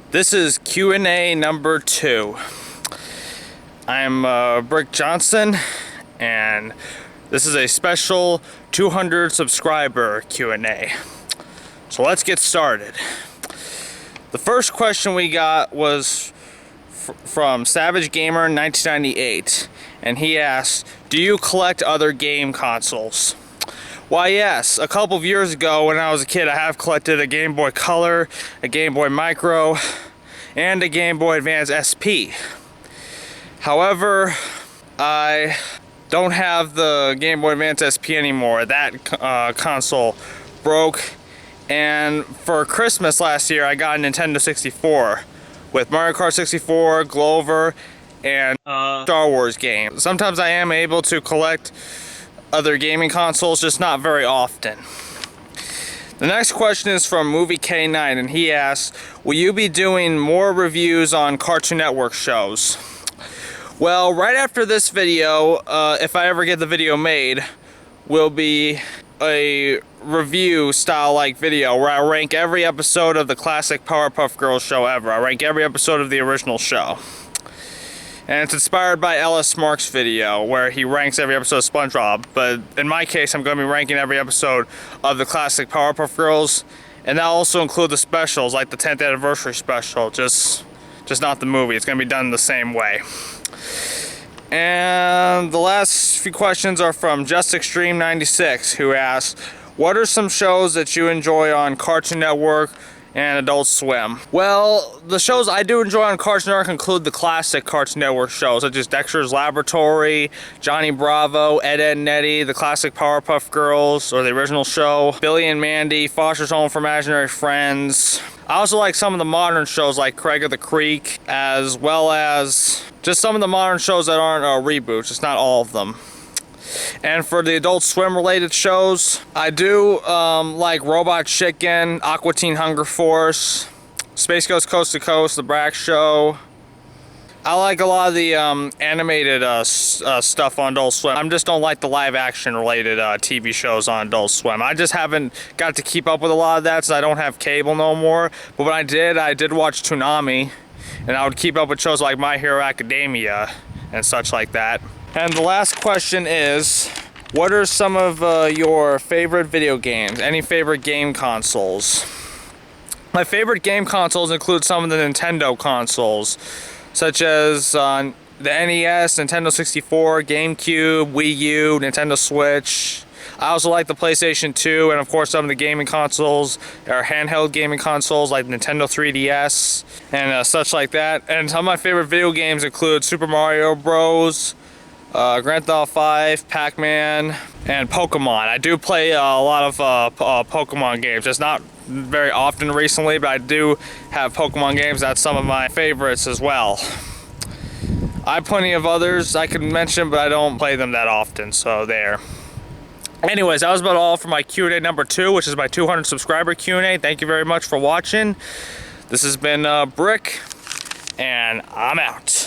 This is Q&A number 2. I'm Brick Johnson, and this is a special 200 subscriber Q&A. So let's get started. The first question we got was from Savage Gamer 1998, and he asked, do you collect other game consoles? Why, yes. A couple of years ago when I was a kid, I have collected a Game Boy Color, a Game Boy Micro, and a Game Boy Advance SP. However, I don't have the Game Boy Advance SP anymore. That console broke, and for Christmas last year, I got a Nintendo 64 with Mario Kart 64, Glover, and Star Wars games. Sometimes I am able to collect other gaming consoles, just not very often. The next question is from Movie K9, and he asks, will you be doing more reviews on Cartoon Network shows? Well, right after this video, if I ever get the video made, will be a review style like video where I rank every episode of the classic Powerpuff Girls show ever. I rank every episode of the original show. And it's inspired by Ellis Mark's video where he ranks every episode of SpongeBob. But in my case, I'm going to be ranking every episode of the classic Powerpuff Girls. And that'll also include the specials, like the 10th anniversary special. Just not the movie. It's going to be done the same way. And the last few questions are from Just Extreme 96, who asks, what are some shows that you enjoy on Cartoon Network and Adult Swim? Well, the shows I do enjoy on Cartoon Network include the classic Cartoon Network shows, such as Dexter's Laboratory, Johnny Bravo, Ed, Edd n Eddy, the classic Powerpuff Girls, or the original show, Billy and Mandy, Foster's Home for Imaginary Friends. I also like some of the modern shows like Craig of the Creek, as well as just some of the modern shows that aren't reboots, just not all of them. And for the Adult Swim related shows, I do like Robot Chicken, Aqua Teen Hunger Force, Space Ghost Coast to Coast, The Brak Show. I like a lot of the animated stuff on Adult Swim. I just don't like the live action related TV shows on Adult Swim. I just haven't got to keep up with a lot of that since I don't have cable no more. But when I did watch Toonami, and I would keep up with shows like My Hero Academia and such like that. And the last question is, what are some of your favorite video games? Any favorite game consoles? My favorite game consoles include some of the Nintendo consoles, such as the NES, Nintendo 64, GameCube, Wii U, Nintendo Switch. I also like the PlayStation 2, and of course some of the gaming consoles, or handheld gaming consoles like Nintendo 3DS and such like that. And some of my favorite video games include Super Mario Bros., Grand Theft Auto 5, Pac-Man, and Pokemon. I do play a lot of Pokemon games. It's not very often recently, but I do have Pokemon games. That's some of my favorites as well. I have plenty of others I could mention, but I don't play them that often, so there. Anyways, that was about all for my Q&A number 2, which is my 200 subscriber Q&A. Thank you very much for watching. This has been Brick, and I'm out.